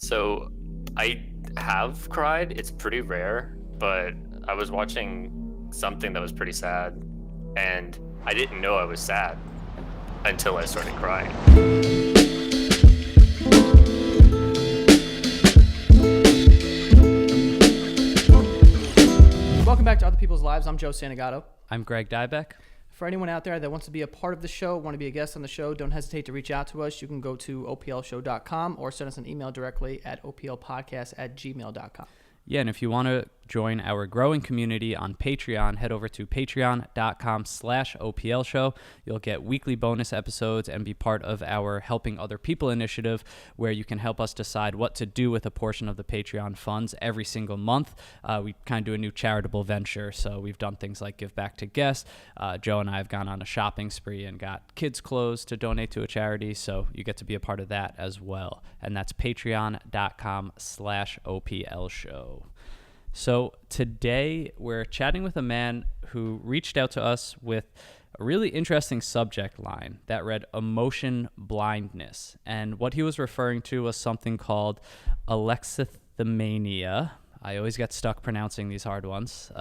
So I have cried. It's pretty rare, but I was watching something that was pretty sad, and I didn't know I was sad until I started crying. Welcome back to Other People's Lives. I'm Joe Santagato. I'm Greg Dybec. For anyone out there that wants to be a part of the show, want to be a guest on the show, don't hesitate to reach out to us. You can go to oplshow.com or send us an email directly at oplpodcast@gmail.com. Yeah, and if you want to join our growing community on Patreon, head over to patreon.com/OPL show. You'll get weekly bonus episodes and be part of our Helping Other People initiative, where you can help us decide what to do with a portion of the Patreon funds every single month. We kind of do a new charitable venture, so we've done things like give back to guests. Joe and I have gone on a shopping spree and got kids' clothes to donate to a charity, so you get to be a part of that as well. And that's patreon.com/OPL show. So today we're chatting with a man who reached out to us with a really interesting subject line that read emotion blindness. And what he was referring to was something called Alexithymia. I always get stuck pronouncing these hard ones,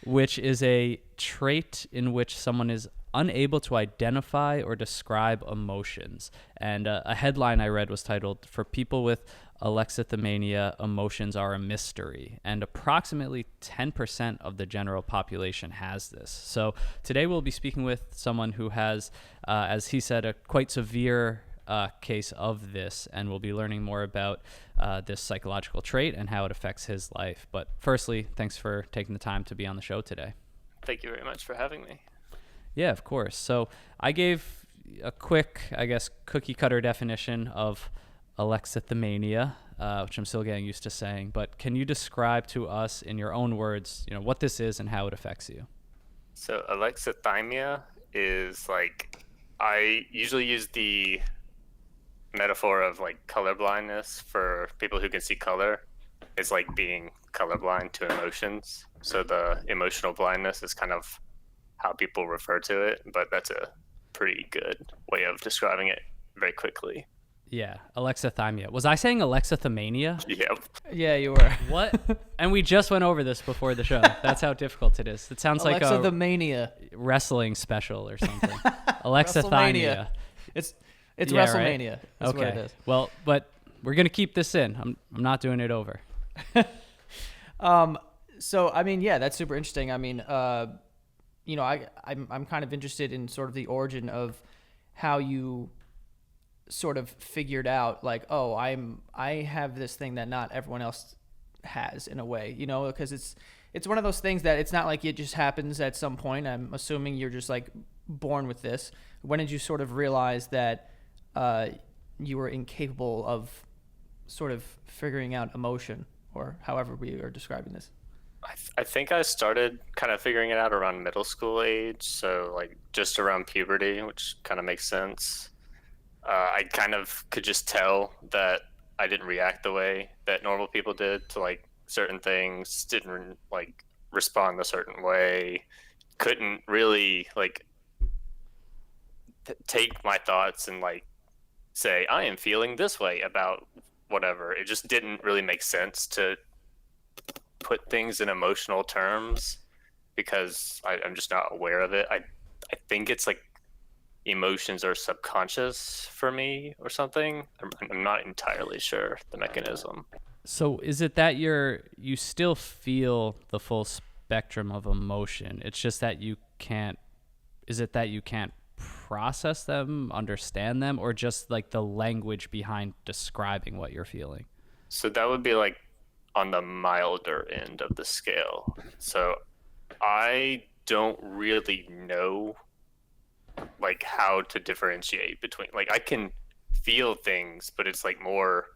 which is a trait in which someone is unable to identify or describe emotions. And a headline I read was titled, "For People with Alexithymia, Emotions Are a Mystery." And approximately 10% of the general population has this. So today we'll be speaking with someone who has, as he said, a quite severe case of this, and we'll be learning more about this psychological trait and how it affects his life. But firstly, thanks for taking the time to be on the show today. Thank you very much for having me. Yeah, of course. So I gave a quick, cookie cutter definition of alexithymia, which I'm still getting used to saying. But can you describe to us in your own words, what this is and how it affects you? So alexithymia is I usually use the metaphor of color blindness for people who can see color. It's like being colorblind to emotions. So the emotional blindness is kind of how people refer to it, but that's a pretty good way of describing it very quickly. Yeah, alexithymia. Was I saying alexithymania? Yep. Yeah, you were. What? And we just went over this before the show. That's how difficult it is. It sounds like a Mania. wrestling special or something. Alexithymia. It's Yeah, WrestleMania. right? That's Okay. what it is. Well, but we're gonna keep this in. I'm not doing it over. So yeah, that's super interesting. I'm kind of interested in sort of the origin of how you sort of figured out I have this thing that not everyone else has, in a way, because it's one of those things that it's not like it just happens at some point. I'm assuming you're just born with this. When did you sort of realize that you were incapable of sort of figuring out emotion, or however we are describing this? I think I started kind of figuring it out around middle school age, so just around puberty, which kind of makes sense. I kind of could just tell that I didn't react the way that normal people did to certain things, didn't respond a certain way, couldn't really take my thoughts and say I am feeling this way about whatever. It just didn't really make sense to put things in emotional terms because I'm just not aware of it. I think it's emotions are subconscious for me or something. I'm not entirely sure the mechanism. So is it that you still feel the full spectrum of emotion? It's just that you can't. Is it that you can't process them, understand them, or just the language behind describing what you're feeling? So that would be on the milder end of the scale. So I don't really know how to differentiate between I can feel things, but it's more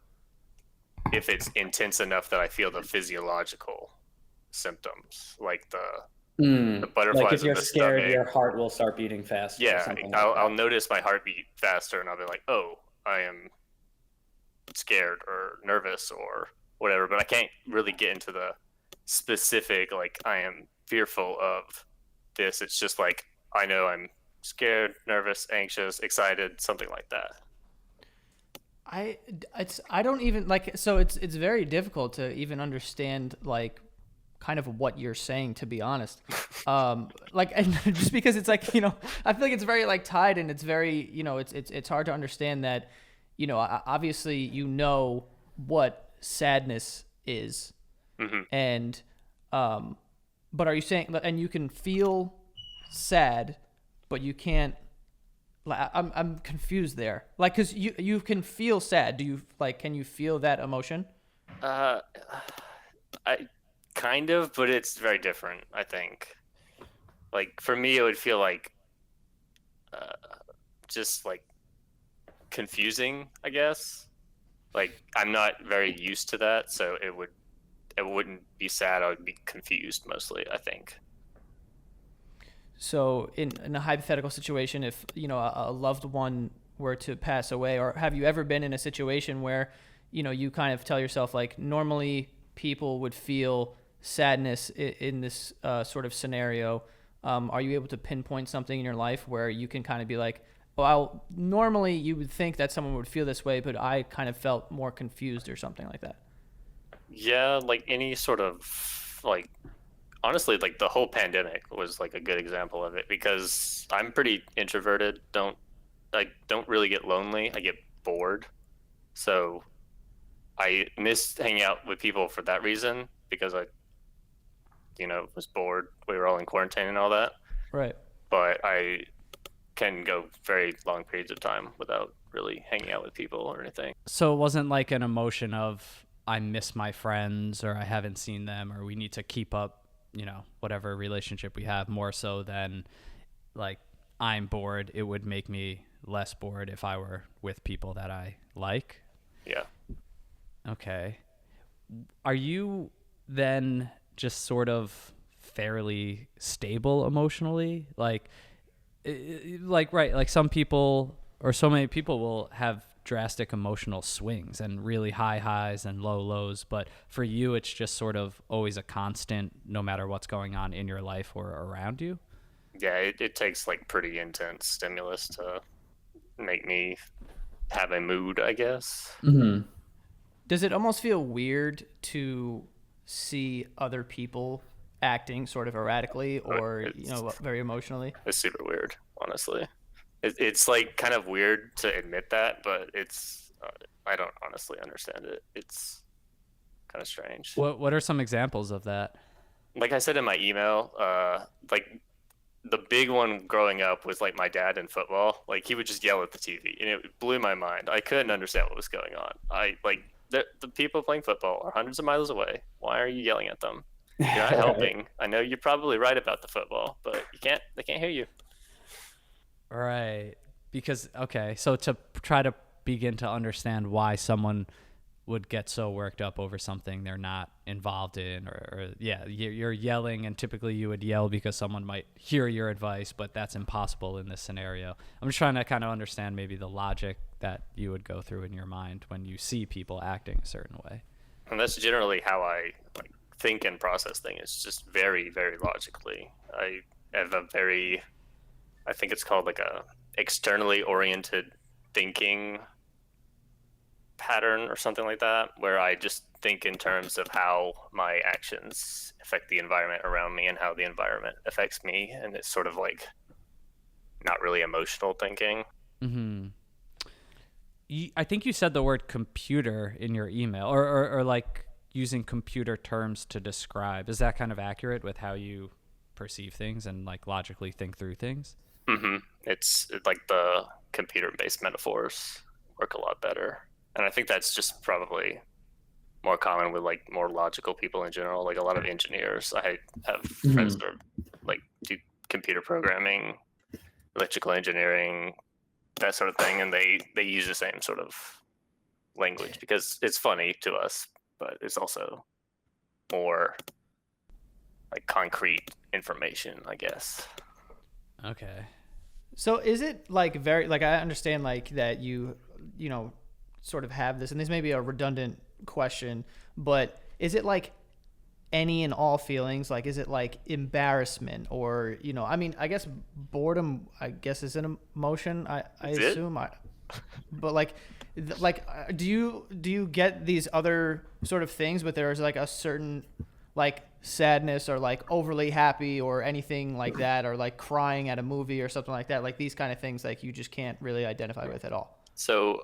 if it's intense enough that I feel the physiological symptoms, the butterflies if you're in the scared, stomach. your heart will start beating faster. Yeah, or something I'll notice my heartbeat faster, and I'll be like, oh, I am scared or nervous or whatever, but I can't really get into the specific I am fearful of this. It's just I know I'm scared, nervous, anxious, excited, something like that. I don't even like, so it's very difficult to even understand like kind of what you're saying, to be honest. Like, and just because it's like, I feel like it's very like tied, and it's very, it's hard to understand that, obviously what sadness is. And but are you saying, and you can feel sad, but you can't, like, I'm confused there. Like, cause you can feel sad. Do you, like, can you feel that emotion? I kind of, but it's very different, I think. Like, for me, it would feel like just like confusing, I guess. Like, I'm not very used to that, so it wouldn't be sad. I would be confused mostly, I think. So in a hypothetical situation, if a loved one were to pass away, or have you ever been in a situation where you kind of tell yourself, like, normally people would feel sadness in this sort of scenario? Are you able to pinpoint something in your life where you can kind of be like, well, normally you would think that someone would feel this way, but I kind of felt more confused, or something like that? Yeah, like any sort of, like, honestly, like the whole pandemic was like a good example of it, because I'm pretty introverted. I don't really get lonely. I get bored. So I missed hanging out with people for that reason, because I was bored. We were all in quarantine and all that. Right. But I can go very long periods of time without really hanging out with people or anything. So it wasn't like an emotion of I miss my friends, or I haven't seen them, or we need to keep up, whatever relationship we have, more so than like I'm bored. It would make me less bored if I were with people that I like. Yeah. Okay. Are you then just sort of fairly stable emotionally? Like, right, like some people, or so many people, will have drastic emotional swings and really high highs and low lows, but for you it's just sort of always a constant, no matter what's going on in your life or around you? Yeah, it takes like pretty intense stimulus to make me have a mood, I guess. Mm-hmm. Does it almost feel weird to see other people acting sort of erratically, or very emotionally? It's super weird, honestly. It's like kind of weird to admit that, but it's I don't honestly understand it. It's kind of strange. What are some examples of that? Like I said in my email, like the big one growing up was like my dad in football. Like, he would just yell at the TV, and it blew my mind. I couldn't understand what was going on. I like the people playing football are hundreds of miles away. Why are you yelling at them? You're not helping. I know you're probably right about the football, but they can't hear you. Right. Because, okay, so to try to begin to understand why someone would get so worked up over something they're not involved in, or yeah, you're yelling, and typically you would yell because someone might hear your advice, but that's impossible in this scenario. I'm just trying to kind of understand maybe the logic that you would go through in your mind when you see people acting a certain way. And that's generally how I think and process things. It's just very, very logically. I have I think it's called like a externally oriented thinking pattern or something like that, where I just think in terms of how my actions affect the environment around me and how the environment affects me. And it's sort of like not really emotional thinking. Mm-hmm. I think you said the word computer in your email, or like using computer terms to describe. Is that kind of accurate with how you perceive things and like logically think through things? Mm-hmm. It's like the computer-based metaphors work a lot better. And I think that's just probably more common with like more logical people in general. Like a lot of engineers, I have friends that are like do computer programming, electrical engineering, that sort of thing, and they use the same sort of language because it's funny to us, but it's also more like concrete information, I guess. Okay. So is it like very, like, I understand like that you sort of have this, and this may be a redundant question, but is it like any and all feelings? Like, is it like embarrassment, or I mean, I guess boredom, I guess, is an emotion. I assume. But like, do you get these other sort of things, but there's like a certain like sadness or like overly happy or anything like that, or like crying at a movie or something like that, like these kind of things like you just can't really identify with at all? So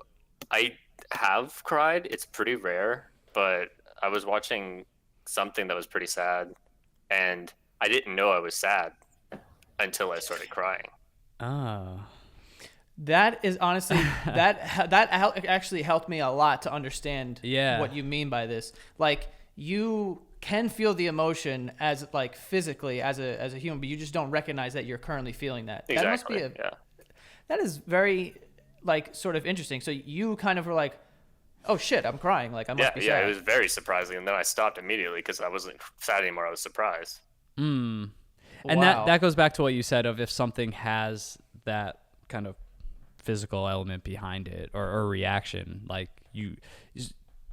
I have cried. It's pretty rare, but I was watching something that was pretty sad, and I didn't know I was sad until I started crying. Oh. That is honestly actually helped me a lot to understand Yeah. what you mean by this. Like, you can feel the emotion as like physically as a human, but you just don't recognize that you're currently feeling that. Exactly. That must be Yeah. that is very like sort of interesting. So you kind of were like, "Oh shit, I'm crying. Like I must be Yeah. sad." It was very surprising, and then I stopped immediately because I wasn't sad anymore. I was surprised. And Wow. that goes back to what you said of if something has that kind of physical element behind it or reaction, like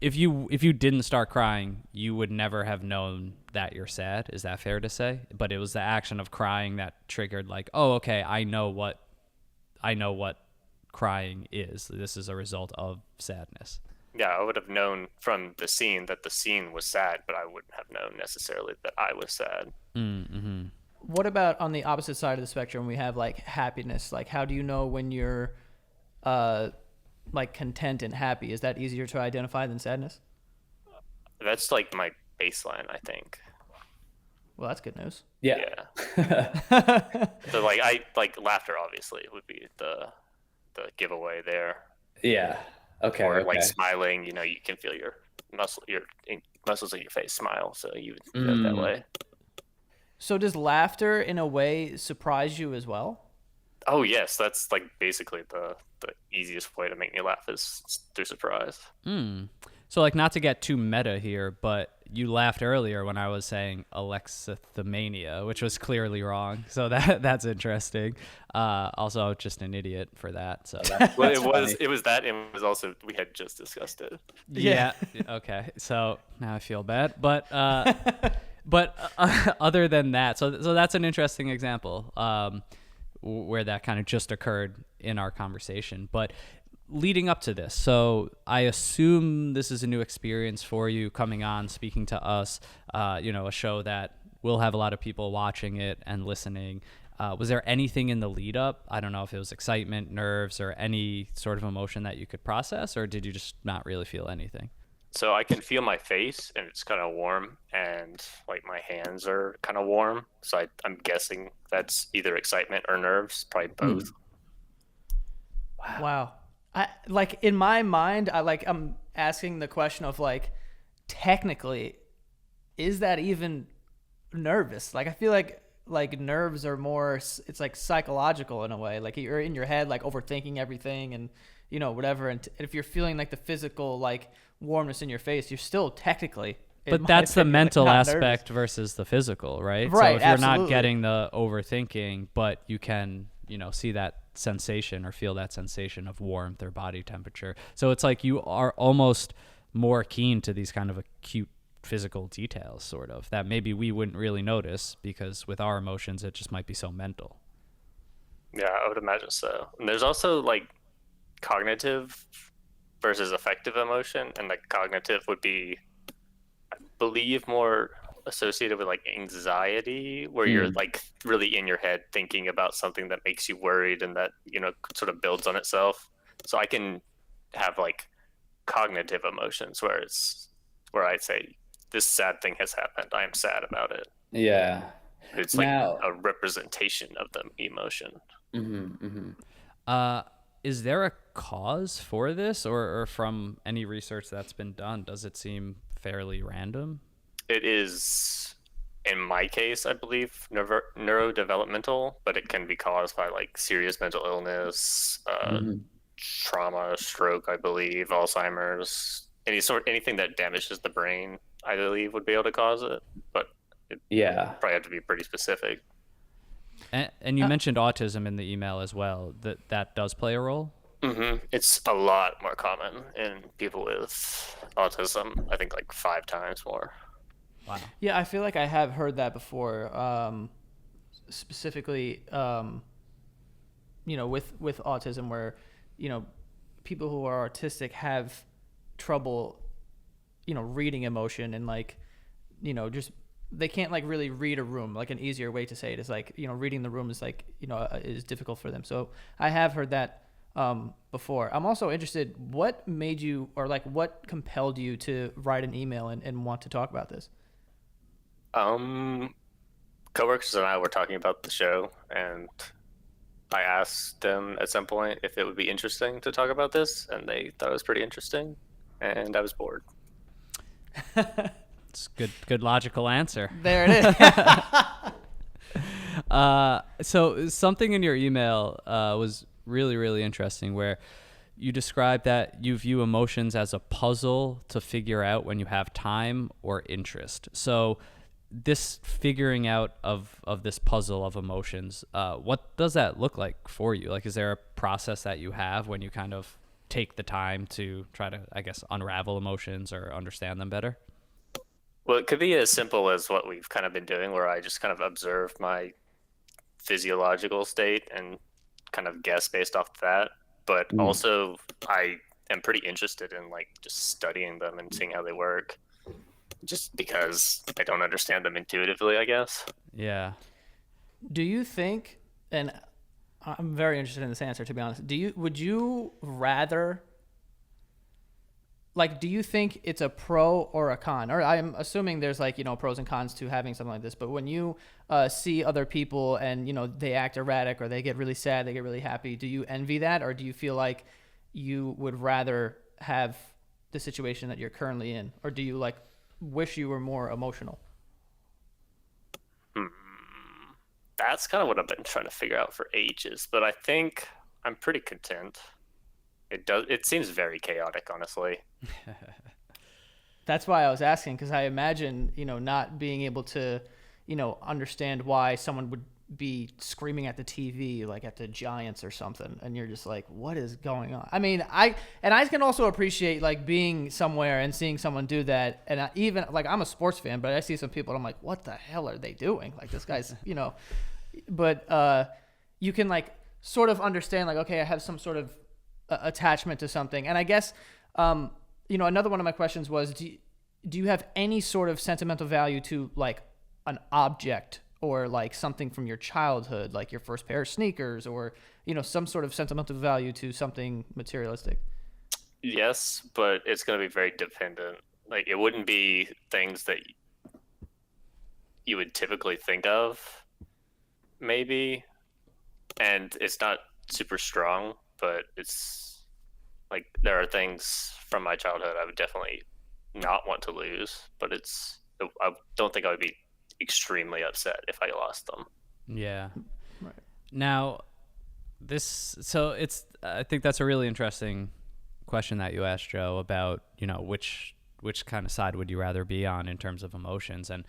if you didn't start crying, you would never have known that you're sad. Is that fair to say? But it was the action of crying that triggered like, oh, okay, I know what crying is. This is a result of sadness. Yeah, I would have known from the scene that the scene was sad, but I wouldn't have known necessarily that I was sad. Mm-hmm. What about on the opposite side of the spectrum? We have like happiness. Like, how do you know when you're like content and happy? Is that easier to identify than sadness? That's like my baseline, I think. Well, that's good news. Yeah. So like I like laughter obviously would be the giveaway there. Yeah. Okay. Or okay. like smiling, you can feel your muscles in your face smile, so you would feel it that way. So does laughter in a way surprise you as well? Oh yes, that's like basically the easiest way to make me laugh is through surprise. So like, not to get too meta here, but you laughed earlier when I was saying Alexithymia, which was clearly wrong. So that's interesting. Also, just an idiot for that. So Well, it was that, and it was also we had just discussed it. yeah. Okay. So now I feel bad, but other than that, so that's an interesting example where that kind of just occurred in our conversation. But leading up to this, so I assume this is a new experience for you coming on, speaking to us, a show that will have a lot of people watching it and listening. Was there anything in the lead up? I don't know if it was excitement, nerves, or any sort of emotion that you could process, or did you just not really feel anything? So I can feel my face, and it's kind of warm, and like my hands are kind of warm. So I'm guessing that's either excitement or nerves, probably both. Wow. I like in my mind, I'm asking the question of like, technically, is that even nervous? Like I feel like nerves are more, it's like psychological in a way. Like you're in your head, like overthinking everything and whatever. And if you're feeling like the physical like warmness in your face, you're still technically. But that's the opinion, mental not aspect nervous. versus the physical, right? Right, So if you're not absolutely. getting the overthinking, but you can, see that sensation or feel that sensation of warmth or body temperature. So it's like you are almost more keen to these kind of acute physical details, sort of, that maybe we wouldn't really notice because with our emotions, it just might be so mental. Yeah, I would imagine so. And there's also like cognitive versus affective emotion, and like cognitive would be, I believe, more associated with like anxiety, where you're like really in your head thinking about something that makes you worried and that sort of builds on itself. So I can have like cognitive emotions where I'd say this sad thing has happened, I am sad about it. Yeah. It's like Now- a representation of the emotion. Is there a cause for this, or from any research that's been done, does it seem fairly random? It is, in my case, I believe, neurodevelopmental, but it can be caused by like serious mental illness, trauma, stroke, I believe, Alzheimer's, anything that damages the brain, I believe, would be able to cause it. But it probably have to be pretty specific. And you mentioned autism in the email as well. That does play a role? It's a lot more common in people with autism. I think like 5 times more. Wow. Yeah, I feel like I have heard that before. Specifically, with autism, where people who are autistic have trouble, reading emotion, and like, just they can't like really read a room. Like an easier way to say it is like, reading the room is like, is difficult for them. So I have heard that before. I'm also interested, what made you, or like what compelled you to write an email and want to talk about this? Coworkers and I were talking about the show, and I asked them at some point if it would be interesting to talk about this, and they thought it was pretty interesting, and I was bored. It's good logical answer. There it is. So something in your email was really, really interesting, where you described that you view emotions as a puzzle to figure out when you have time or interest. So this figuring out of this puzzle of emotions, what does that look like for you? Like, is there a process that you have when you kind of take the time to try to, I guess, unravel emotions or understand them better? Well, it could be as simple as what we've kind of been doing, where I just kind of observe my physiological state and kind of guess based off of that. But also, I am pretty interested in like just studying them and seeing how they work, just because I don't understand them intuitively, I guess. Yeah. Do you think, and I'm very interested in this answer, to be honest, would you rather, like, do you think it's a pro or a con? Or I'm assuming there's like, pros and cons to having something like this, but when you see other people and, they act erratic, or they get really sad, they get really happy, do you envy that? Or do you feel like you would rather have the situation that you're currently in? Or do you like wish you were more emotional? That's kind of what I've been trying to figure out for ages, but I think I'm pretty content. It seems very chaotic, honestly. That's why I was asking, because I imagine, not being able to, understand why someone would be screaming at the TV, like at the Giants or something, and you're just like, what is going on? I mean, I can also appreciate like being somewhere and seeing someone do that, and even like I'm a sports fan, but I see some people and I'm like, what the hell are they doing? Like this guy's, but you can like sort of understand, like, okay, I have some sort of attachment to something. And I guess, another one of my questions was, do you have any sort of sentimental value to like an object, or like something from your childhood, like your first pair of sneakers, or, some sort of sentimental value to something materialistic? Yes, but it's going to be very dependent. Like, it wouldn't be things that you would typically think of, maybe. And it's not super strong, but it's like there are things from my childhood I would definitely not want to lose, but I don't think I would be extremely upset if I lost them. Yeah. Right. Now, I think that's a really interesting question that you asked, Joe, about, which kind of side would you rather be on in terms of emotions? And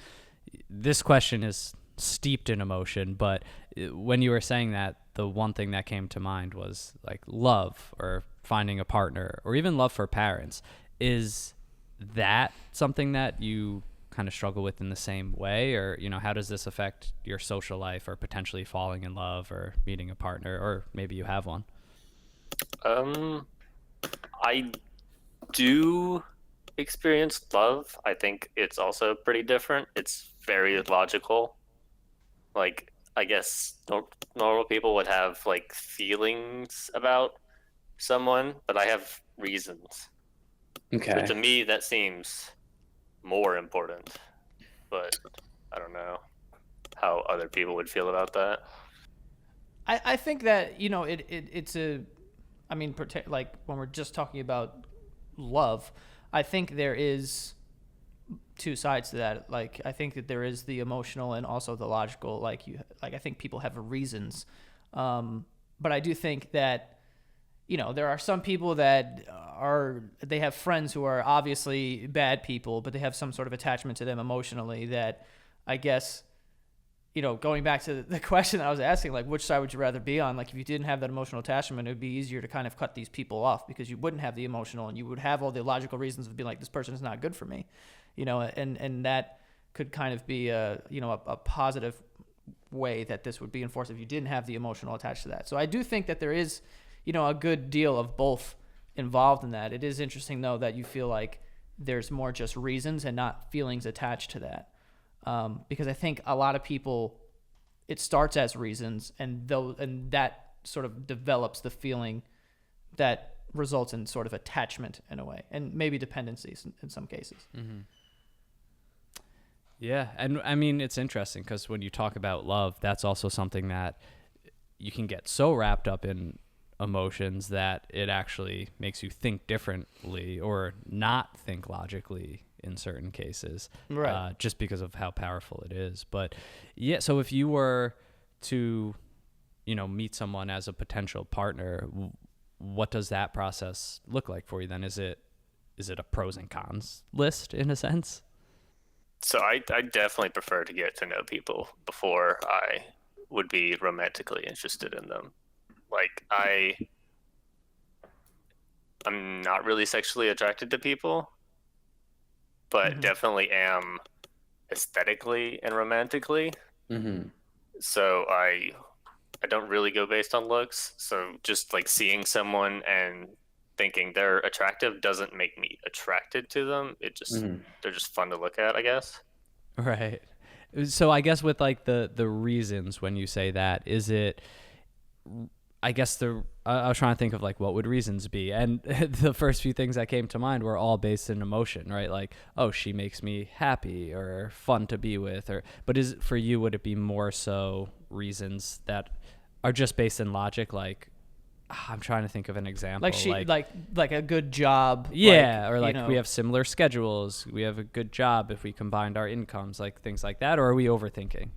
this question is steeped in emotion, but when you were saying that, the one thing that came to mind was like love, or finding a partner, or even love for parents. Is that something that you kind of struggle with in the same way? Or, how does this affect your social life, or potentially falling in love, or meeting a partner, or maybe you have one? I do experience love. I think it's also pretty different. It's very logical. Like, I guess normal people would have like feelings about someone, but I have reasons. Okay. So to me, that seems more important. But I don't know how other people would feel about that. I think that, it's like when we're just talking about love, I think there is two sides to that. Like, I think that there is the emotional and also the logical. Like I think people have reasons, but I do think that, there are some people that they have friends who are obviously bad people, but they have some sort of attachment to them emotionally that, I guess, going back to the question that I was asking, like, which side would you rather be on? Like, if you didn't have that emotional attachment, it would be easier to kind of cut these people off, because you wouldn't have the emotional, and you would have all the logical reasons of being like, this person is not good for me, and that could kind of be a positive way that this would be enforced if you didn't have the emotional attached to that. So I do think that there is, a good deal of both involved in that. It is interesting though that you feel like there's more just reasons and not feelings attached to that, because I think a lot of people, it starts as reasons, and that sort of develops the feeling that results in sort of attachment in a way, and maybe dependencies in some cases. Mm-hmm. Yeah, and I mean, it's interesting because when you talk about love, that's also something that you can get so wrapped up in emotions that it actually makes you think differently or not think logically in certain cases, Right. just because of how powerful it is. But yeah, so if you were to, meet someone as a potential partner, what does that process look like for you then? Is it a pros and cons list in a sense? So I definitely prefer to get to know people before I would be romantically interested in them. Like I'm not really sexually attracted to people, but Mm-hmm. definitely am aesthetically and romantically. Mm-hmm. So I don't really go based on looks. So just like seeing someone and thinking they're attractive doesn't make me attracted to them. Mm-hmm. They're just fun to look at, I guess. Right. So I guess with like the reasons when you say that, is it, I guess I was trying to think of like what would reasons be, and the first few things that came to mind were all based in emotion, right? Like, oh, she makes me happy or fun to be with, but is for you, would it be more so reasons that are just based in logic? Like, I'm trying to think of an example. Like a good job. Yeah, or you like know, we have similar schedules, we have a good job if we combined our incomes, like things like that, or are we overthinking?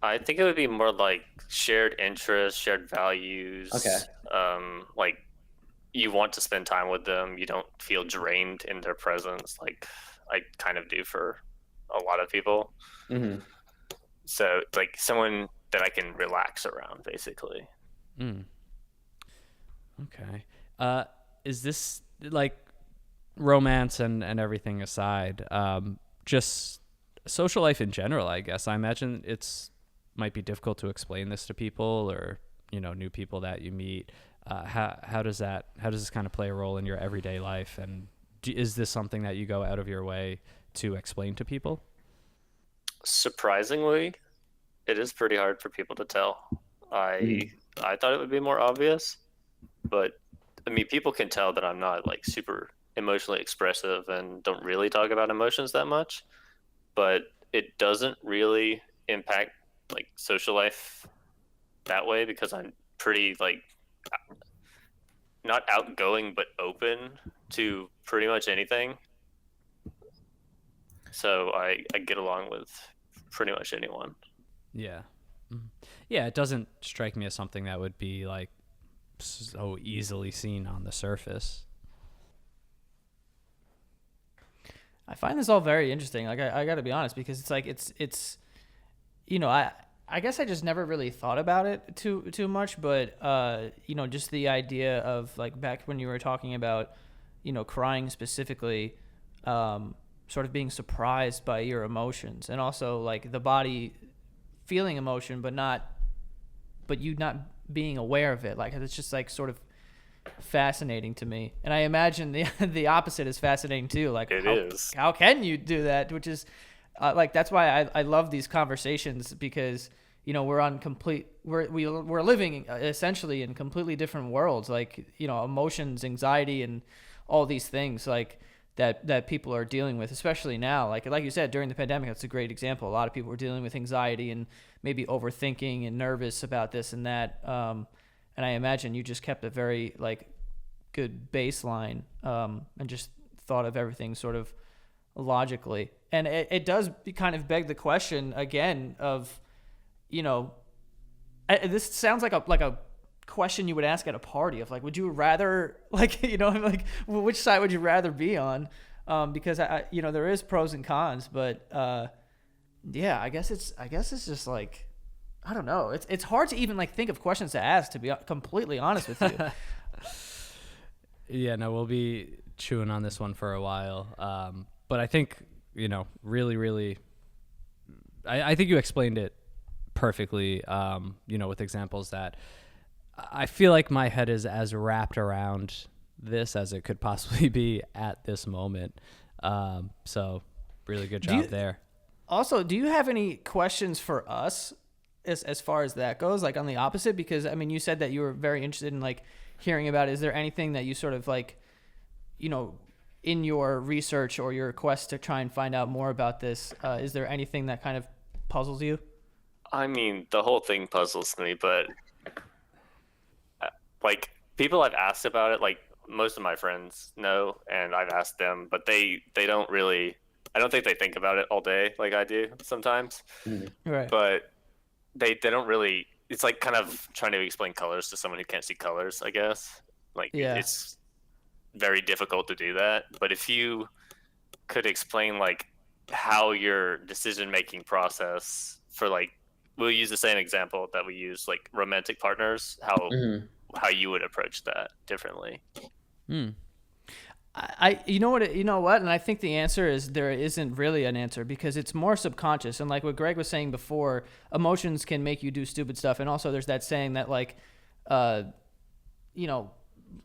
I think it would be more like shared interests, shared values. Okay. Like you want to spend time with them. You don't feel drained in their presence, like I kind of do for a lot of people. Mm-hmm. So it's like someone that I can relax around, basically. Mm. Okay. Is this like romance and everything aside, just social life in general, I guess? I imagine might be difficult to explain this to people or, new people that you meet. How does this kind of play a role in your everyday life? And is this something that you go out of your way to explain to people? Surprisingly, it is pretty hard for people to tell. I thought it would be more obvious, but I mean, people can tell that I'm not like super emotionally expressive and don't really talk about emotions that much, but it doesn't really impact like social life that way because I'm pretty like not outgoing but open to pretty much anything. So I get along with pretty much anyone. Yeah. Mhm. Yeah, it doesn't strike me as something that would be like so easily seen on the surface. I find this all very interesting. Like I got to be honest, because it's like it's I guess I just never really thought about it too much, but just the idea of like back when you were talking about crying specifically, sort of being surprised by your emotions, and also like the body feeling emotion but you not being aware of it. Like it's just like sort of fascinating to me, and I imagine the opposite is fascinating too. Like It is. how can you do that? Which is like that's why I love these conversations, because we're living essentially in completely different worlds. Like emotions, anxiety, and all these things like that people are dealing with, especially now. Like you said, during the pandemic, that's a great example. A lot of people were dealing with anxiety and maybe overthinking and nervous about this and that. And I imagine you just kept a very like good baseline, and just thought of everything sort of logically. And it does kind of beg the question again of, this sounds like a question you would ask at a party of like, would you rather like, like which side would you rather be on? Because there is pros and cons, but yeah, I guess it's just like, I don't know. It's hard to even like think of questions to ask, to be completely honest with you. Yeah, no, we'll be chewing on this one for a while. But I think, really, really, I think you explained it perfectly, with examples that I feel like my head is as wrapped around this as it could possibly be at this moment. So really good job there. Also, do you have any questions for us as far as that goes, like on the opposite? Because I mean, you said that you were very interested in like hearing about it. Is there anything that you sort of like, you know, in your research or your quest to try and find out more about this, is there anything that kind of puzzles you? I mean, the whole thing puzzles me, but like people I've asked about it, like most of my friends know, and I've asked them, but they don't really. I don't think they think about it all day like I do sometimes. Right. But they don't really. It's like kind of trying to explain colors to someone who can't see colors, I guess. Like it's very difficult to do that. But if you could explain like how your decision making process for like, we'll use the same example that we use like romantic partners, how you would approach that differently. You know what, and I think the answer is there isn't really an answer because it's more subconscious. And like what Greg was saying before, emotions can make you do stupid stuff. And also there's that saying that like, you know,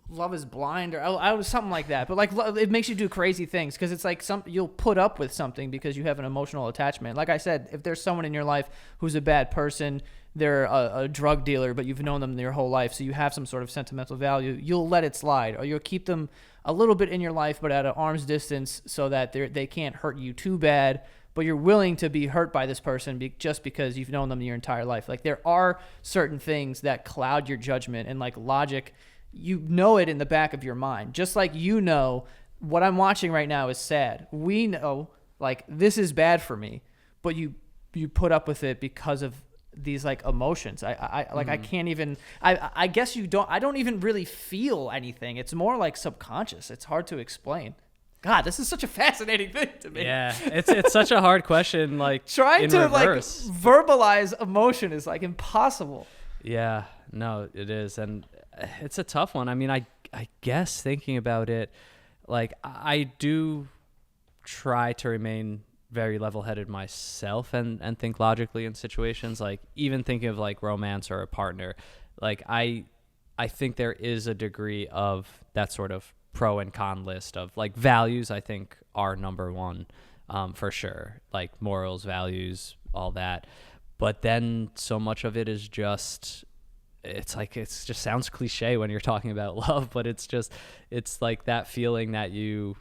love is blind, or I was something like that. But like it makes you do crazy things because it's like you'll put up with something because you have an emotional attachment. Like I said, if there's someone in your life who's a bad person, they're a drug dealer, but you've known them your whole life, so you have some sort of sentimental value, you'll let it slide, or you'll keep them a little bit in your life but at an arm's distance so that they can't hurt you too bad, but you're willing to be hurt by this person just because you've known them your entire life. Like there are certain things that cloud your judgment, and like logic, you know it in the back of your mind. Just like you know what I'm watching right now is sad. We know like this is bad for me, but you put up with it because of these like emotions. I can't even, I guess I don't even really feel anything. It's more like subconscious. It's hard to explain. God, this is such a fascinating thing to me. Yeah, it's such a hard question. Like trying to reverse. Like verbalize emotion is like impossible. Yeah, no, it is, and it's a tough one. I mean, I guess thinking about it, like I do try to remain very level-headed myself and think logically in situations, like even thinking of like romance or a partner. Like I think there is a degree of that sort of pro and con list of like values. I think are number one, for sure, like morals, values, all that. But then so much of it is just, it's just sounds cliche when you're talking about love, but it's like that feeling that you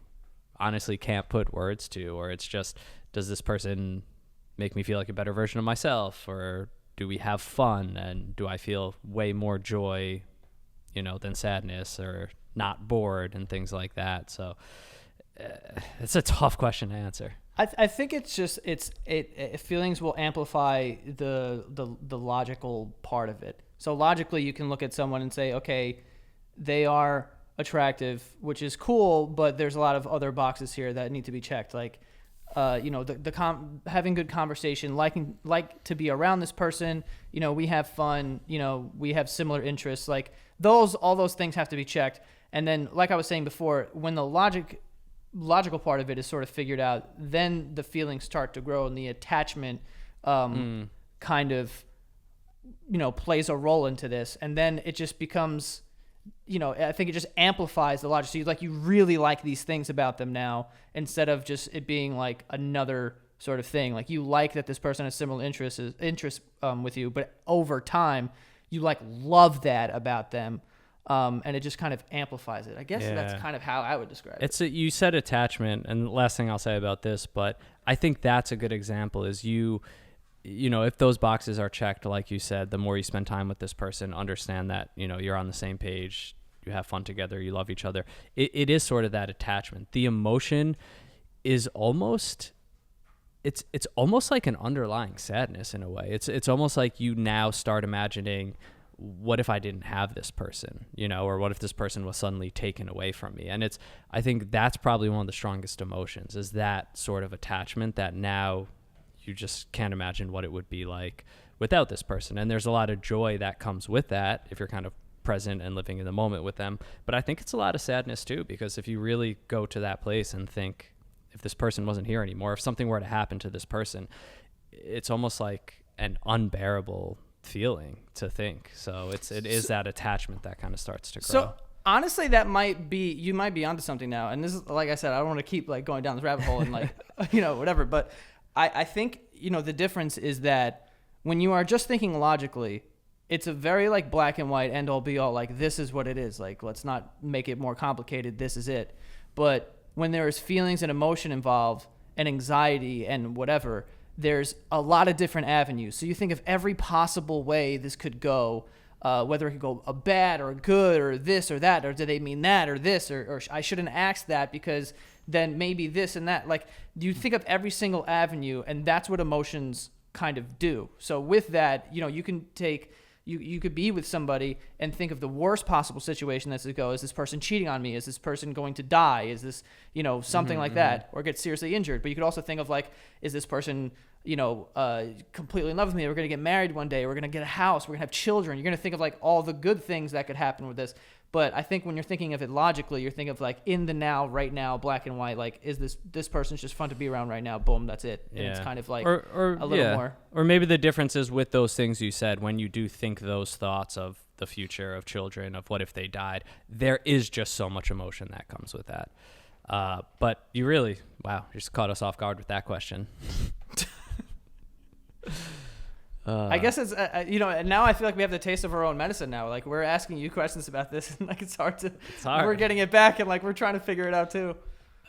honestly can't put words to, or it's just, does this person make me feel like a better version of myself, or do we have fun, and do I feel way more joy, you know, than sadness, or not bored and things like that. So it's a tough question to answer. I think it's just feelings will amplify the logical part of it. So logically, you can look at someone and say, okay, they are attractive, which is cool, but there's a lot of other boxes here that need to be checked, like you know, having good conversation, like to be around this person, you know, we have fun, you know, we have similar interests, like all those things have to be checked. And then, like I was saying before, when the logical part of it is sort of figured out, then the feelings start to grow, and the attachment kind of, you know, plays a role into this. And then it just becomes, you know, I think it just amplifies the logic. So you really like these things about them now, instead of just it being like another sort of thing. Like you like that this person has similar interests with you, but over time you like love that about them. And it just kind of amplifies it. I guess that's kind of how I would describe it. You said attachment, and the last thing I'll say about this, but I think that's a good example is you know, if those boxes are checked, like you said, the more you spend time with this person, understand that, you know, you're on the same page, you have fun together, you love each other. It is sort of that attachment. The emotion is almost, it's almost like an underlying sadness in a way. It's almost like you now start imagining, what if I didn't have this person, you know, or what if this person was suddenly taken away from me? And I think that's probably one of the strongest emotions, is that sort of attachment that now you just can't imagine what it would be like without this person. And there's a lot of joy that comes with that if you're kind of present and living in the moment with them. But I think it's a lot of sadness too, because if you really go to that place and think, if this person wasn't here anymore, if something were to happen to this person, it's almost like an unbearable feeling to think. So it is that attachment that kind of starts to grow. honestly, that might be, you might be onto something now. And this is, like I said, I don't want to keep like going down this rabbit hole and like, whatever. But I think, the difference is that when you are just thinking logically, it's a very like black and white end all be all, like this is what it is. Like, let's not make it more complicated. This is it. But when there is feelings and emotion involved and anxiety and whatever, there's a lot of different avenues. So you think of every possible way this could go, whether it could go a bad or a good or this or that, or did they mean that or this, or I shouldn't ask that because then maybe this and that. Like, you think of every single avenue, and that's what emotions kind of do. So with that, you can take... You could be with somebody and think of the worst possible situation that's to go. Is this person cheating on me? Is this person going to die? Is this, something like that, or get seriously injured? But you could also think of like, is this person, completely in love with me? We're going to get married one day. We're going to get a house. We're going to have children. You're going to think of like all the good things that could happen with this. But I think when you're thinking of it logically, you're thinking of like in the now, right now, black and white. Like, is this person's just fun to be around right now? Boom, that's it. And it's kind of like or a little more. Or maybe the difference is with those things you said, when you do think those thoughts of the future, of children, of what if they died, there is just so much emotion that comes with that. But you really, you just caught us off guard with that question. I guess it's, now I feel like we have the taste of our own medicine now. Like, we're asking you questions about this, and like, it's hard. We're getting it back, and like, we're trying to figure it out too.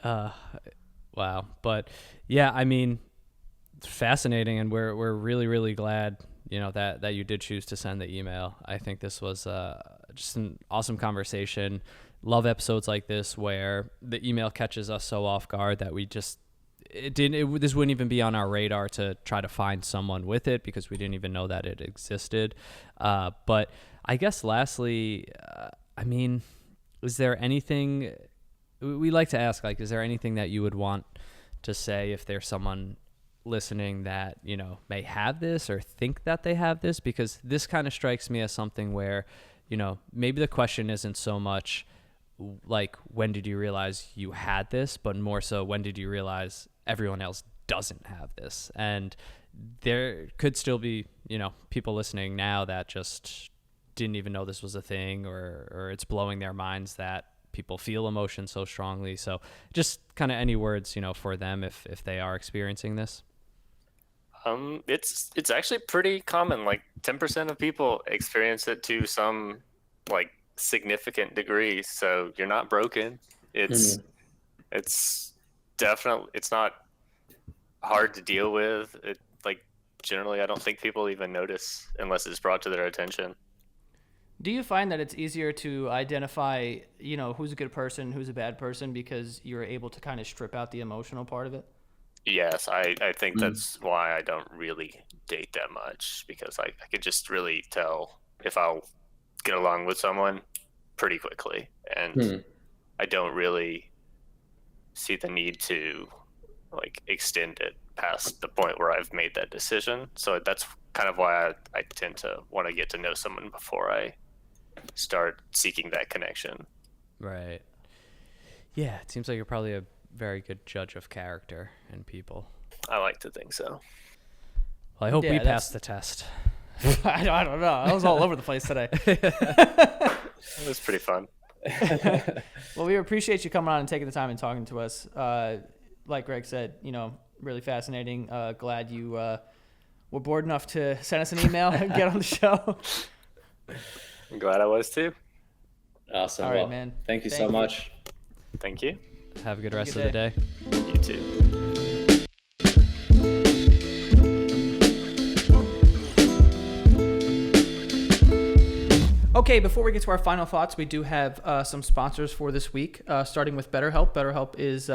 Wow. But yeah, I mean, it's fascinating, and we're really, really glad, that you did choose to send the email. I think this was just an awesome conversation. Love episodes like this where the email catches us so off guard that we just, this wouldn't even be on our radar to try to find someone with it, because we didn't even know that it existed. But I guess lastly, is there anything we like to ask, like, is there anything that you would want to say if there's someone listening that, may have this or think that they have this? Because this kind of strikes me as something where, maybe the question isn't so much like, when did you realize you had this, but more so, when did you realize everyone else doesn't have this? And there could still be, people listening now that just didn't even know this was a thing, or it's blowing their minds that people feel emotion so strongly. So just kind of any words, for them if they are experiencing this. It's actually pretty common. Like 10% of people experience it to some like significant degree. So you're not broken. It's definitely, it's not hard to deal with. It, like, generally, I don't think people even notice unless it's brought to their attention. Do you find that it's easier to identify, who's a good person, who's a bad person, because you're able to kind of strip out the emotional part of it? Yes, I think that's why I don't really date that much, because I could just really tell if I'll get along with someone pretty quickly. And I don't really see the need to like extend it past the point where I've made that decision. So that's kind of why I tend to want to get to know someone before I start seeking that connection. Right. Yeah, it seems like you're probably a very good judge of character in people. I like to think so. Well, I hope we passed the test. I don't know. I was all over the place today. It was pretty fun. Well, we appreciate you coming on and taking the time and talking to us. Like Greg said, really fascinating. Glad you were bored enough to send us an email and get on the show. I'm glad I was too. Awesome. All right, man. Thank you so much. Thank you. Have a good rest of the day. You too. Okay, before we get to our final thoughts, we do have some sponsors for this week, starting with BetterHelp. BetterHelp is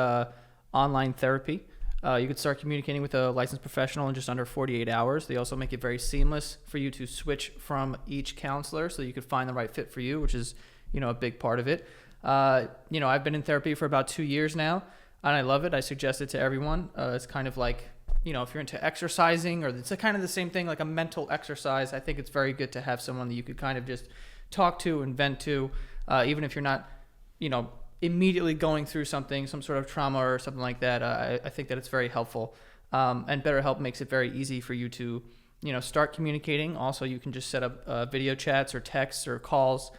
online therapy. You can start communicating with a licensed professional in just under 48 hours. They also make it very seamless for you to switch from each counselor so you can find the right fit for you, which is, a big part of it. I've been in therapy for about 2 years now, and I love it. I suggest it to everyone. It's kind of like, if you're into exercising, or it's kind of the same thing, like a mental exercise. I think it's very good to have someone that you could kind of just talk to and vent to, even if you're not, immediately going through something, some sort of trauma or something like that. I think that it's very helpful. And BetterHelp makes it very easy for you to, start communicating. Also, you can just set up video chats or texts or calls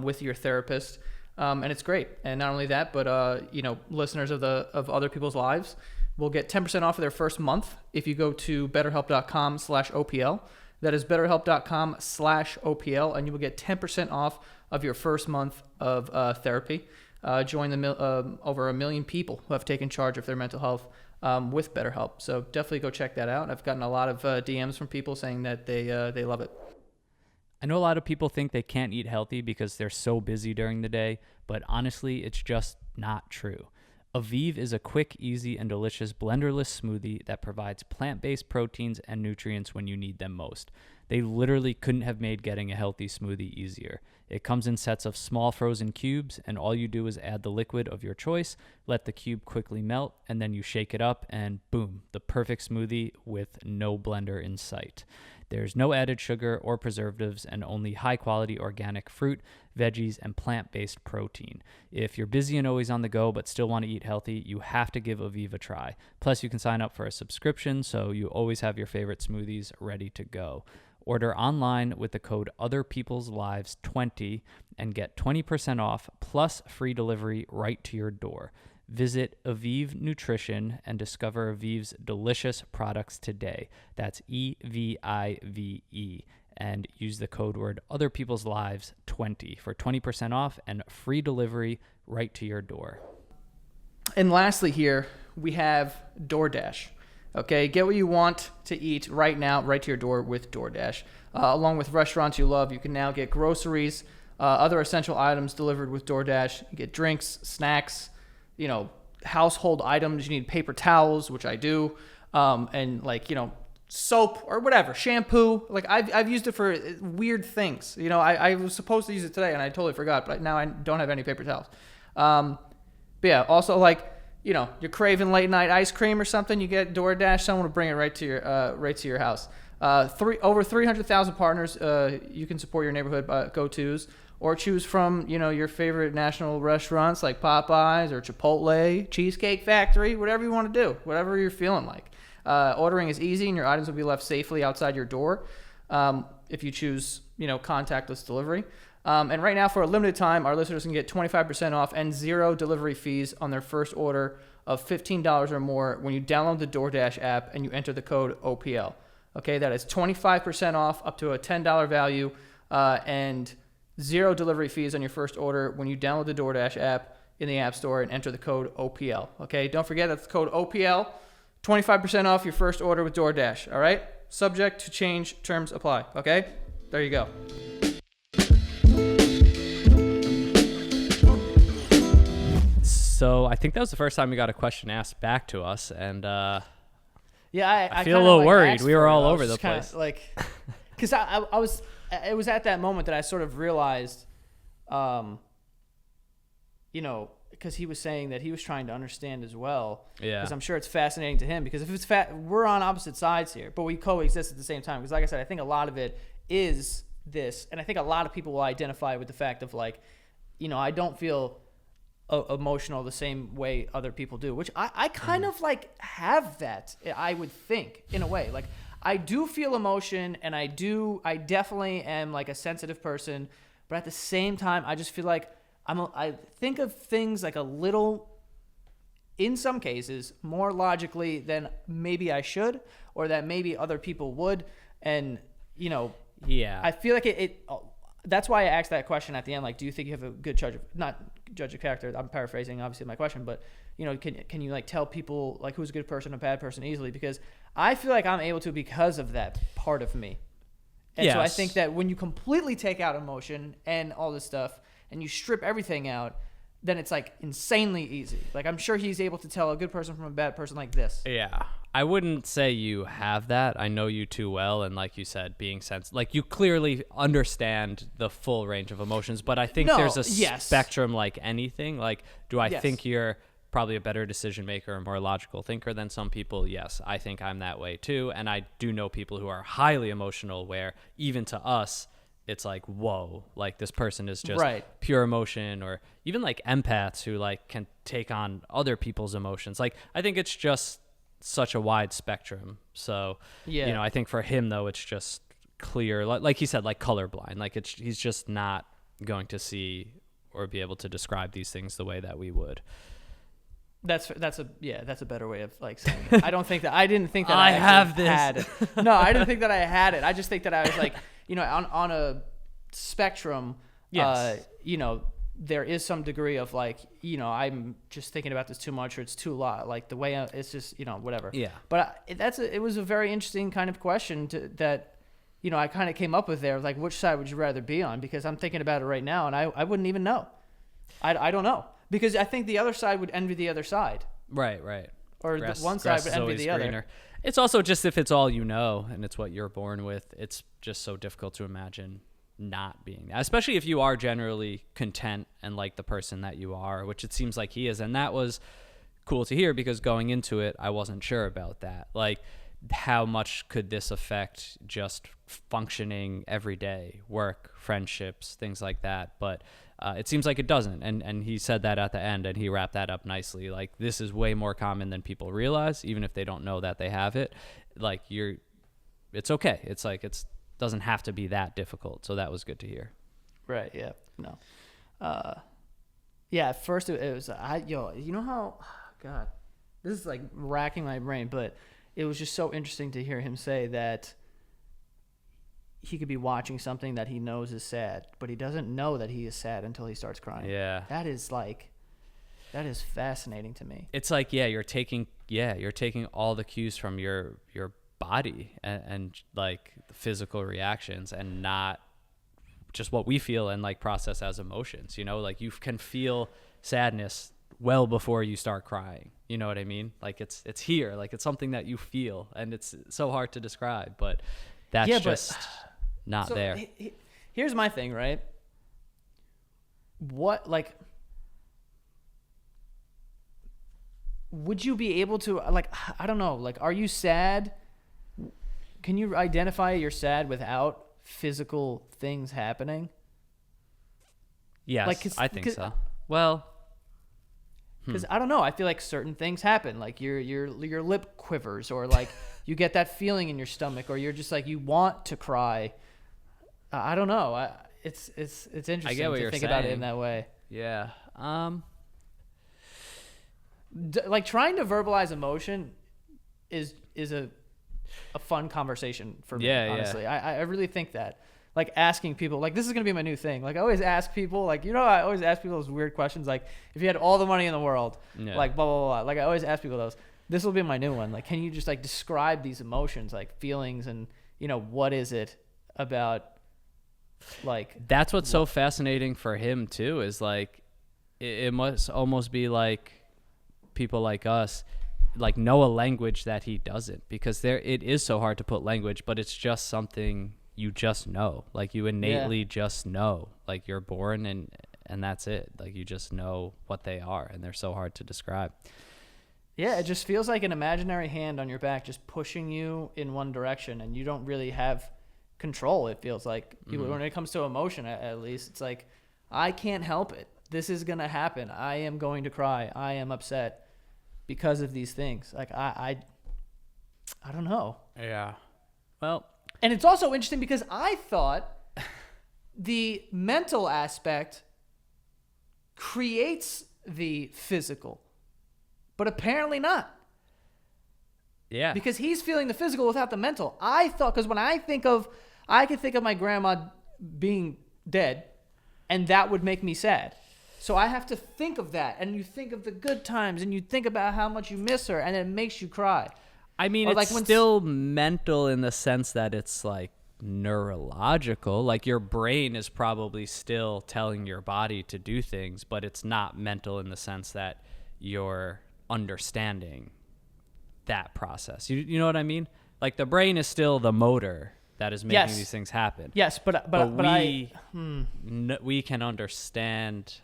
with your therapist. and it's great. And not only that, but listeners of other people's lives will get 10% off of their first month if you go to betterhelp.com/OPL. That is betterhelp.com/OPL, and you will get 10% off of your first month of therapy. Join the over 1 million people who have taken charge of their mental health with BetterHelp. So definitely go check that out. I've gotten a lot of DMs from people saying that they love it. I know a lot of people think they can't eat healthy because they're so busy during the day, but honestly, it's just not true. Aviv is a quick, easy, and delicious blenderless smoothie that provides plant-based proteins and nutrients when you need them most. They literally couldn't have made getting a healthy smoothie easier. It comes in sets of small frozen cubes, and all you do is add the liquid of your choice, let the cube quickly melt, and then you shake it up, and boom, the perfect smoothie with no blender in sight. There's no added sugar or preservatives and only high-quality organic fruit, veggies, and plant-based protein. If you're busy and always on the go but still want to eat healthy, you have to give Aviv a try. Plus, you can sign up for a subscription so you always have your favorite smoothies ready to go. Order online with the code OtherPeoplesLives20 and get 20% off plus free delivery right to your door. Visit Aviv Nutrition and discover Aviv's delicious products today. That's EVIVE. And use the code word OtherPeoplesLives20 for 20% off and free delivery right to your door. And lastly here, we have DoorDash. Okay, get what you want to eat right now, right to your door with DoorDash. Along with restaurants you love, you can now get groceries, other essential items delivered with DoorDash. You get drinks, snacks, household items. You need paper towels, which I do, and soap or whatever, shampoo. Like I've used it for weird things. I was supposed to use it today and I totally forgot, but now I don't have any paper towels. But yeah, also you're craving late night ice cream or something, you get DoorDash, someone will bring it right to your house. Over 300,000 partners you can support your neighborhood go-tos or choose from, your favorite national restaurants like Popeyes or Chipotle, Cheesecake Factory, whatever you want to do, whatever you're feeling like. Ordering is easy and your items will be left safely outside your door if you choose, contactless delivery. And right now, for a limited time, our listeners can get 25% off and 0 delivery fees on their first order of $15 or more when you download the DoorDash app and you enter the code OPL. Okay, that is 25% off up to a $10 value and 0 delivery fees on your first order when you download the DoorDash app in the App Store and enter the code OPL. Okay, don't forget that's the code OPL. 25% off your first order with DoorDash. All right, subject to change, terms apply. Okay, there you go. So I think that was the first time we got a question asked back to us, and yeah, I feel a little worried. We were all over the place. Because I was, it was at that moment that I sort of realized, because he was saying that he was trying to understand as well. Yeah. Because I'm sure it's fascinating to him. Because if it's we're on opposite sides here, but we coexist at the same time. Because like I said, I think a lot of it is this, and I think a lot of people will identify with the fact of I don't feel emotional the same way other people do, which I kind of have that, I would think, in a way. I do feel emotion, and I definitely am a sensitive person, but at the same time I just feel I think of things a little, in some cases, more logically than maybe I should, or that maybe other people would. And yeah, I feel it that's why I asked that question at the end. Do you think you have a good not judge of character? I'm paraphrasing, obviously, my question, but can you tell people who's a good person, a bad person easily? Because I feel I'm able to because of that part of me. And yes. So I think that when you completely take out emotion and all this stuff, and you strip everything out, then it's insanely easy. I'm sure he's able to tell a good person from a bad person like this. Yeah. I wouldn't say you have that. I know you too well, and like you said, being you clearly understand the full range of emotions, but I think there's a spectrum like anything. Do I think you're probably a better decision maker, a more logical thinker than some people? Yes, I think I'm that way too, and I do know people who are highly emotional where even to us, it's whoa, this person is just pure emotion, or even empaths who can take on other people's emotions. I think it's just such a wide spectrum. So, yeah. I think for him though, it's just clear, like he said, colorblind. He's just not going to see or be able to describe these things the way that we would. That's a better way of like saying it. I didn't think that I actually have this. had it. No, I didn't think that I had it. I just think that I was like, on a spectrum, Yes. there is some degree of like, I'm just thinking about this too much, or it's too lot. Like the way it's just, whatever. Yeah. But it was a very interesting kind of question that, I kind of came up with there. Like, which side would you rather be on? Because I'm thinking about it right now, and I wouldn't even know. I don't know. Because I think the other side would envy the other side. Right. Or Grass- the one grass side would is envy always the other. greener. It's also just if it's all you know and it's what you're born with, it's just so difficult to imagine not being that, especially if you are generally content and like the person that you are, which it seems like he is. And that was cool to hear, because going into it, I wasn't sure about that. Like, how much could this affect just functioning every day, work, friendships, things like that? But it seems like it doesn't. And he said that at the end, and he wrapped that up nicely. Like, this is way more common than people realize, even if they don't know that they have it. Like, it's okay. It's like, doesn't have to be that difficult. So that was good to hear. Right. Yeah. No. Yeah. At first it was, you know how, God, this is like racking my brain, but it was just so interesting to hear him say that he could be watching something that he knows is sad, but he doesn't know that he is sad until he starts crying. Yeah. That is fascinating to me. It's like, you're taking all the cues from your body and like the physical reactions, and not just what we feel and like process as emotions. Like, you can feel sadness well before you start crying. You know what I mean? Like, it's here, like it's something that you feel, and it's so hard to describe, but that's just not so there. Here's my thing, right? What, like, would you be able to, like, I don't know, like, are you sad? Can you identify you're sad without physical things happening? Yes, Like, I think so. Well, because I don't know, I feel like certain things happen, like your lip quivers, or like you get that feeling in your stomach, or you're just like, you want to cry. I don't know. It's interesting I get what to you're think about it saying. in that way. yeah. Like, trying to verbalize emotion is a fun conversation for me. Yeah, yeah. Honestly, I really think that. Like, asking people, like, this is gonna be my new thing. Like, I always ask people, like, I always ask people those weird questions, like, if you had all the money in the world, Yeah. like, blah blah blah. Like, I always ask people those. This will be my new one. Like, can you just like describe these emotions, like feelings, and what is it about? Like, That's what's so fascinating for him too, is like it must almost be like people like us like know a language that he doesn't, because it is so hard to put language, but it's just something you just know. Like, you innately just know, like you're born and that's it. Like, you just know what they are, and they're so hard to describe. yeah, it just feels like an imaginary hand on your back just pushing you in one direction, and you don't really have control. It feels like when it comes to emotion, at least, it's like, I can't help it. This is gonna happen. I am going to cry. I am upset because of these things. Like, I don't know. Yeah. Well, And it's also interesting because I thought the mental aspect creates the physical, but apparently not. yeah. Because he's feeling the physical without the mental. I thought, because when I can think of my grandma being dead, and that would make me sad. So I have to think of that, and you think of the good times, and you think about how much you miss her, and it makes you cry. I mean, Or it's like when still mental in the sense that it's like neurological. Like, your brain is probably still telling your body to do things, but it's not mental in the sense that you're understanding that process. You know what I mean? Like, the brain is still the motor that is making Yes. these things happen. Yes, but we can understand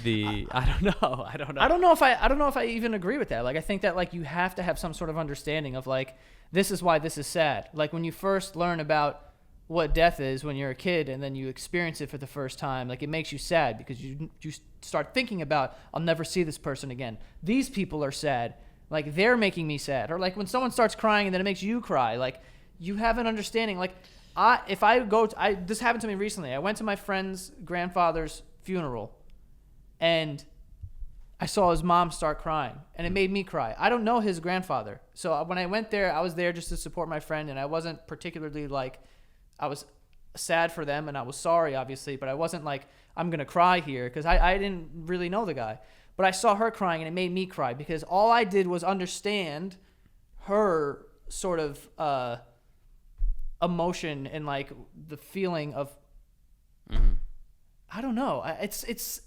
I don't know. I don't know if I even agree with that. Like, I think that, like, you have to have some sort of understanding of, like, this is why this is sad. Like, when you first learn about what death is when you're a kid, and then you experience it for the first time, like, it makes you sad because you start thinking about, I'll never see this person again. These people are sad. Like, they're making me sad. Or like when someone starts crying and then it makes you cry, like, you have an understanding. Like, this happened to me recently. I went to my friend's grandfather's funeral, and I saw his mom start crying, and it made me cry. I don't know his grandfather. So when I went there, I was there just to support my friend, and I wasn't particularly like, I was sad for them, and I was sorry, obviously, but I wasn't like, I'm going to cry here, because I didn't really know the guy. But I saw her crying, and it made me cry, because all I did was understand her sort of emotion and like the feeling of, I don't know. It's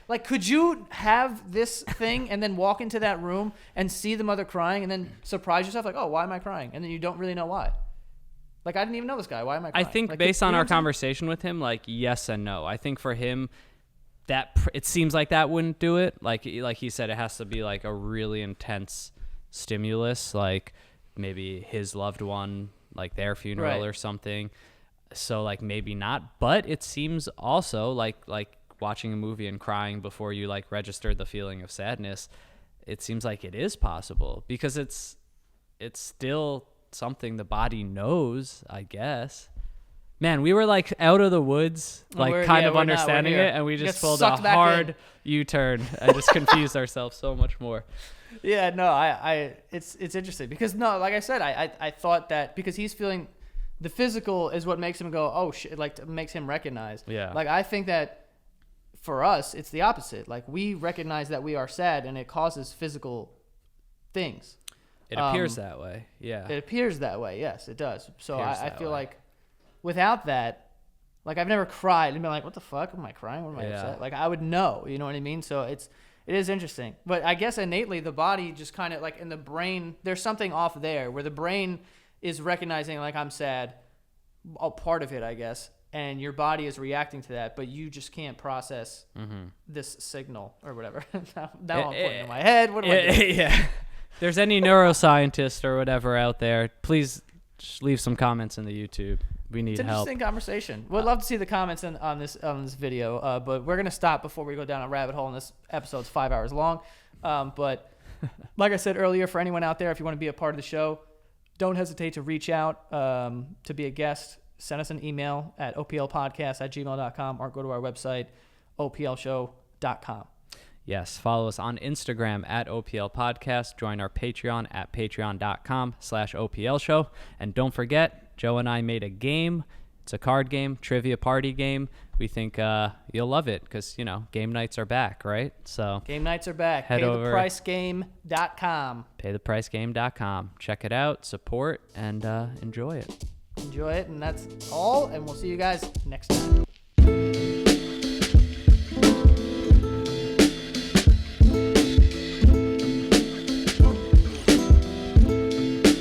like, could you have this thing and then walk into that room and see the mother crying and then surprise yourself like, oh, why am I crying? And then you don't really know why. Like, I didn't even know this guy. Why am I crying? I think like, based on know our what I'm saying? conversation with him, like, yes and no. I think for him, it seems like that wouldn't do it. Like he said, it has to be like a really intense stimulus, like maybe his loved one, like their funeral or something. So like maybe not. But it seems also like watching a movie and crying before you like register the feeling of sadness, it seems like it is possible, because it's still something the body knows, I guess. Man, we were like out of the woods, like kind of understanding it, and we just pulled a hard U-turn and just confused ourselves so much more. Yeah, no, it's interesting, because no, like I said, I thought that because he's feeling the physical is what makes him go, oh shit, like makes him recognize. Yeah. Like I think that for us, it's the opposite. Like we recognize that we are sad, and it causes physical things. It appears that way. Yeah. It appears that way. Yes, it does. So I feel way. like without that, like I've never cried and been like, what the fuck? Am I crying? What am I upset? Like I would know, you know what I mean? So it is interesting. But I guess innately the body just kind of like in the brain, there's something off there where the brain is recognizing like I'm sad, a part of it, I guess. And your body is reacting to that, but you just can't process this signal or whatever. now I'm pointing in my head. What do I do? Yeah. If there's any neuroscientist or whatever out there, please just leave some comments in the YouTube. We need It's an help. interesting conversation. We'd love to see the comments on this video, but we're gonna stop before we go down a rabbit hole. And this episode's 5 hours long. But like I said earlier, for anyone out there, if you want to be a part of the show, don't hesitate to reach out to be a guest. Send us an email at oplpodcast@gmail.com or go to our website, oplshow.com. Yes, follow us on Instagram at OPL Podcast. Join our Patreon at patreon.com/OPL Show. And don't forget, Joe and I made a game. It's a card game, trivia party game. We think you'll love it because, you know, game nights are back, right? So game nights are back. Head over. Paythepricegame.com. Paythepricegame.com. Check it out, support, and enjoy it. Enjoy it, and that's all, and we'll see you guys next time.